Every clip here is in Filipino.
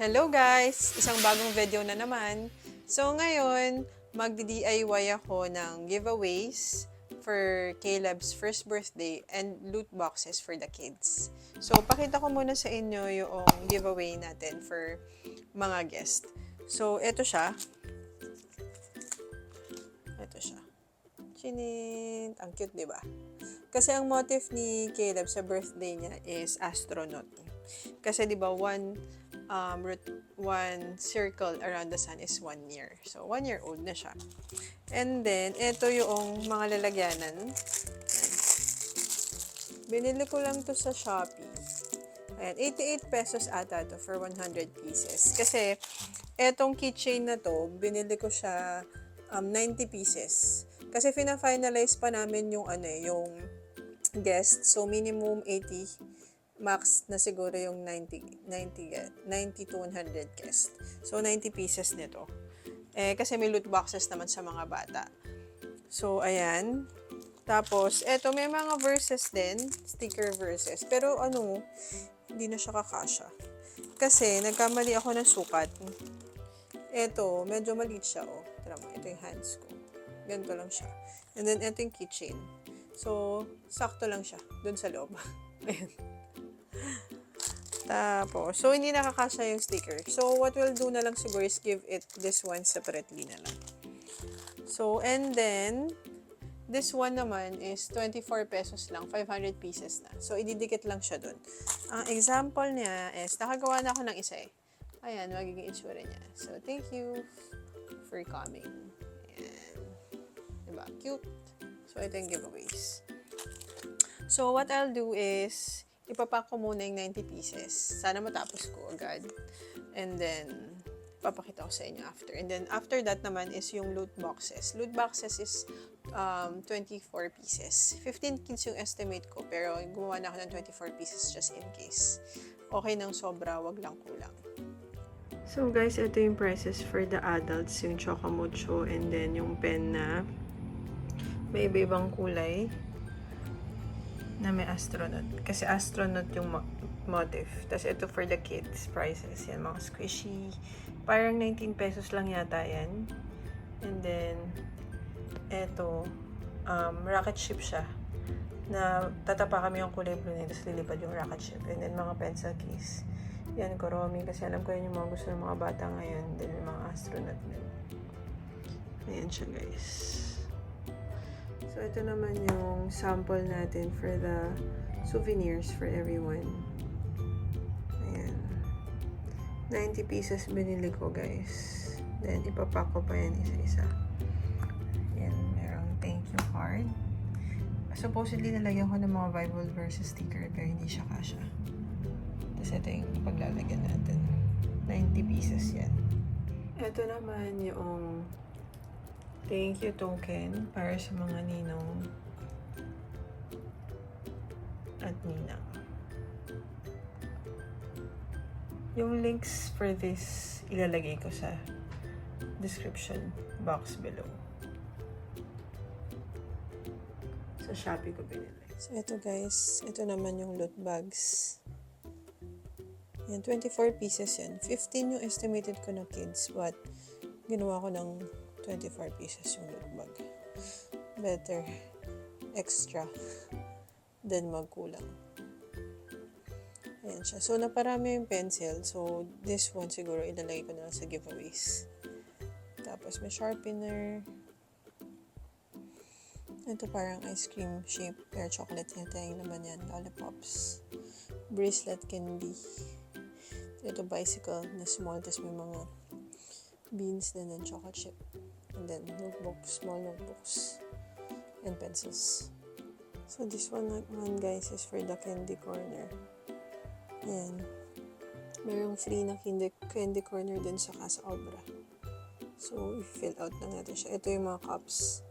Hello guys! Isang bagong video na naman. So ngayon, magdi-DIY ako ng giveaways for Caleb's first birthday and loot boxes for the kids. So pakita ko muna sa inyo yung giveaway natin for mga guest. So ito siya. Ito siya. Chinit! Ang cute, di ba? Kasi ang motif ni Caleb sa birthday niya is astronaut. Kasi di ba one circle around the sun is 1 year. So, 1 year old na siya. And then, ito yung mga lalagyanan. Binili ko lang to sa Shopee. Ayan, 88 pesos ata to for 100 pieces. Kasi, etong keychain na to, binili ko siya 90 pieces. Kasi fina-finalize pa namin yung yung guest. So, minimum 80. Max na siguro yung 90 to 100 guest. So, 90 pieces nito. Kasi may loot boxes naman sa mga bata. So, ayan. Tapos, eto, may mga verses din. Sticker verses. Pero, hindi na siya kakasya. Kasi, nagkamali ako ng sukat. Eto, medyo maliit siya, oh. Tara mo, ito yung hands ko. Ganito lang siya. And then, ito yung keychain. So, sakto lang siya. Dun sa loob. Ayan. Tapos, so hindi nakakasya yung sticker. So, what we'll do na lang siguro is give it this one separately na lang. So, and then, this one naman is 24 pesos lang, 500 pieces na. So, ididikit lang siya dun. Ang example niya is, nakagawa na ako ng isa eh. Ayan, magiging itsura niya. So, thank you for coming. Ayan. Diba? Cute. So, ito yung giveaways. So, what I'll do is, ipapack ko muna yung 90 pieces. Sana matapos ko agad. And then, papakita ko sa inyo after. And then, after that naman is yung loot boxes. Loot boxes is 24 pieces. 15 kids yung estimate ko, pero gumawa na ako ng 24 pieces just in case. Okay nang sobra, wag lang kulang. So guys, ito yung prices for the adults, yung Chocomucho, and then yung pen na may iba-ibang kulay na may astronaut. Kasi astronaut yung motif. Tapos ito for the kids prices. Yan, mga squishy. Parang 19 pesos lang yata yan. And then, ito, rocket ship siya. Na tatapa kami yung kulay blue na tapos lilipad yung rocket ship. And then, mga pencil case. Yan, Kuromi. Kasi alam ko yun yung mga gusto ng mga bata ngayon. Then, yung mga astronaut din. Ayan siya, guys. So, ito naman yung sample natin for the souvenirs for everyone. Ayan. 90 pieces binili ko, guys. Then, ipapack ko pa yan isa-isa. Ayan, merong thank you card. Supposedly, nalagyan ko ng mga Bible verses sticker, pero hindi siya kasha. Tapos, ito yung paglalagyan natin. 90 pieces yan. Ito naman yung thank you token para sa mga ninong at ninang. Yung links for this ilalagay ko sa description box below. Sa Shopee ko binili. So ito guys, ito naman yung loot bags. Yan, 24 pieces yan. 15 yung estimated ko na kids, but ginawa ko ng 24 pieces yung loot bag. Better extra than magkulang. Ayan siya. So, naparami yung pencil. So, this one siguro ilalagay ko na lang sa giveaways. Tapos, may sharpener. Ito parang ice cream shape. Pero chocolate yata yung naman yan. Lollipops. Bracelet candy. Ito bicycle na small. Tapos may mga beans din and chocolate chip. And then notebooks, small notebooks, and pencils. So this one guys is for the candy corner. Ayan. Mayroong free na candy corner din sa Casa Obra. So i-fill out lang natin siya. Ito yung mga cups.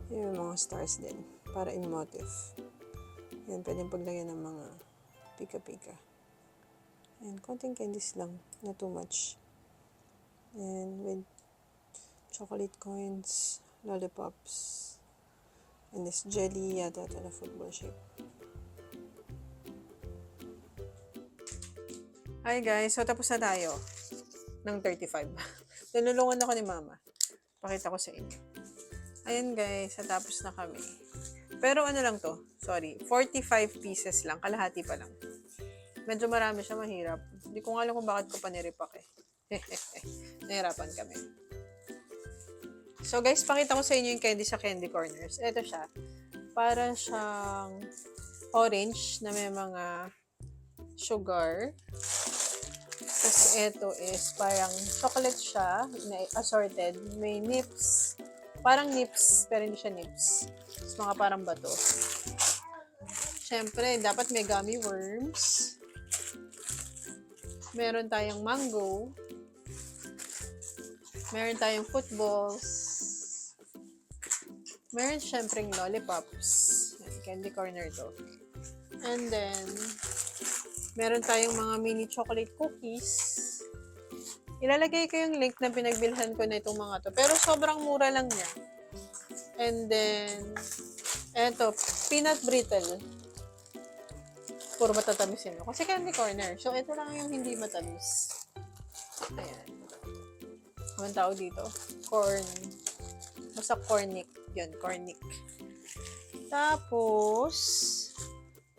Yung mga stars din. Para in motif. Ayan, pwedeng paglagyan ng mga pika-pika. Ayan, konting candies lang. Not too much. And with chocolate coins, lollipops, and this jelly yata ito na football shape. Hi guys, so tapos na tayo. ng 35. Tinulungan ako ni mama. Pakita ko sa inyo. Ayan guys, natapos na kami. Pero ano lang to, sorry, 45 pieces lang, kalahati pa lang. Medyo marami siya, mahirap. Hindi ko nga alam kung bakit ko pa nirepack eh. Nahirapan kami. So guys, pakita ko sa inyo yung candy sa Candy Corners. Ito siya. Para siyang orange na may mga sugar. Tapos ito is parang chocolate siya na assorted. May nips. Parang nips, pero hindi siya nips. Tapos mga parang bato. Siyempre, dapat may gummy worms. Meron tayong mango. Meron tayong footballs. Meron siyempreng lollipops. Candy corner to. And then, meron tayong mga mini chocolate cookies. Ilalagay ko yung link na pinagbilhan ko na itong mga to. Pero sobrang mura lang niya. And then, eto, peanut brittle. Puro matatamis yun. Kasi candy corner. So, ito lang yung hindi matamis. Ayan. Anong tawag dito? Corn. Basta cornic. Yun, cornic. Tapos,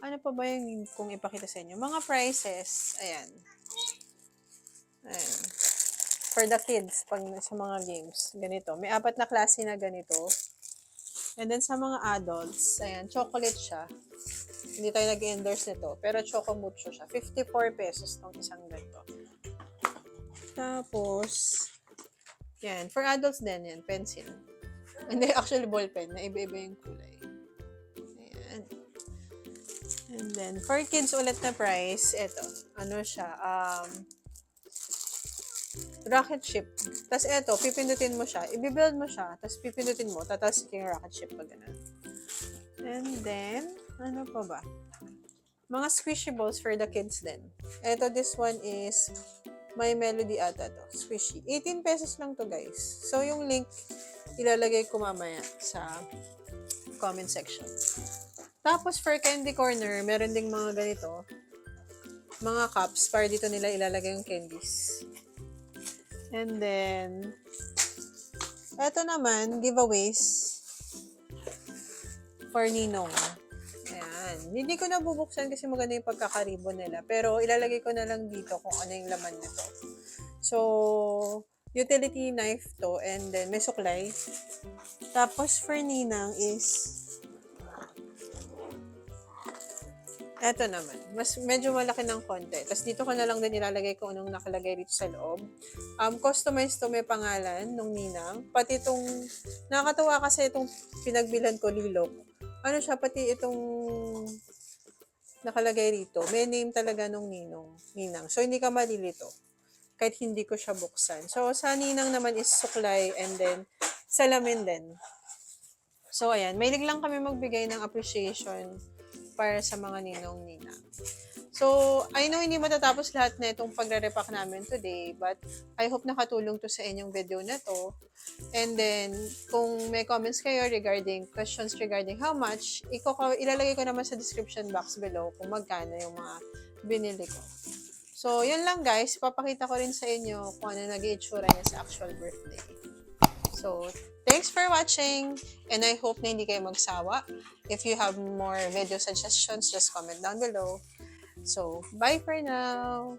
ano pa ba yung kung ipakita sa inyo? Mga prices. Ayan. Ayan. For the kids, pag sa mga games. Ganito. May 4 na klase na ganito. And then sa mga adults, ayan, chocolate siya. Hindi tayo nag-endorse nito. Pero Chocomucho siya. 54 pesos tong isang ganito. Tapos, yan. For adults din yan. Pencil. Hindi, actually ballpen. Na iba-iba yung kulay. Ayan. And then, for kids ulit na price, ito. Ano siya? Rocket ship. Tapos ito, pipindutin mo siya. I-build mo siya. Tapos pipindutin mo. Tatas yung rocket ship pag ganun. And then, ano pa ba? Mga squishy balls for the kids din. Ito, this one is My Melody ata to. Squishy. 18 pesos lang to guys. So, yung link, ilalagay ko mamaya sa comment section. Tapos, for Candy Corner, meron ding mga ganito. Mga cups. Para dito nila ilalagay yung candies. And then, eto naman, giveaways for Ninong. Ayan. Hindi ko nabubuksan kasi maganda yung pagkakaribon nila. Pero ilalagay ko na lang dito kung ano yung laman nito. So, utility knife to. And then, may suklay. Tapos, for Ninang is eto naman. Medyo malaki ng konti. Tapos dito ko na lang din ilalagay kung anong nakalagay dito sa loob. Customized to, may pangalan nung ninang. Pati itong, nakakatawa kasi itong pinagbilan ko, Lilok. Ano siya, pati itong nakalagay rito. May name talaga nung ninang. So, hindi ka malilito. Kahit hindi ko siya buksan. So, sa ninang naman is suklay and then salamin din. So, ayan. Mahilig lang kami magbigay ng appreciation para sa mga ninong-ninang. So, I know hindi matatapos lahat na itong pagre-repack namin today, but I hope nakatulong to sa inyong video na to. And then, kung may comments kayo regarding, questions regarding how much, ilalagay ko naman sa description box below kung magkano yung mga binili ko. So, yun lang guys. Papakita ko rin sa inyo kung ano nag-i-itsura niya sa actual birthday. So, thanks for watching, and I hope na hindi kayo magsawa. If you have more video suggestions, just comment down below. So, bye for now!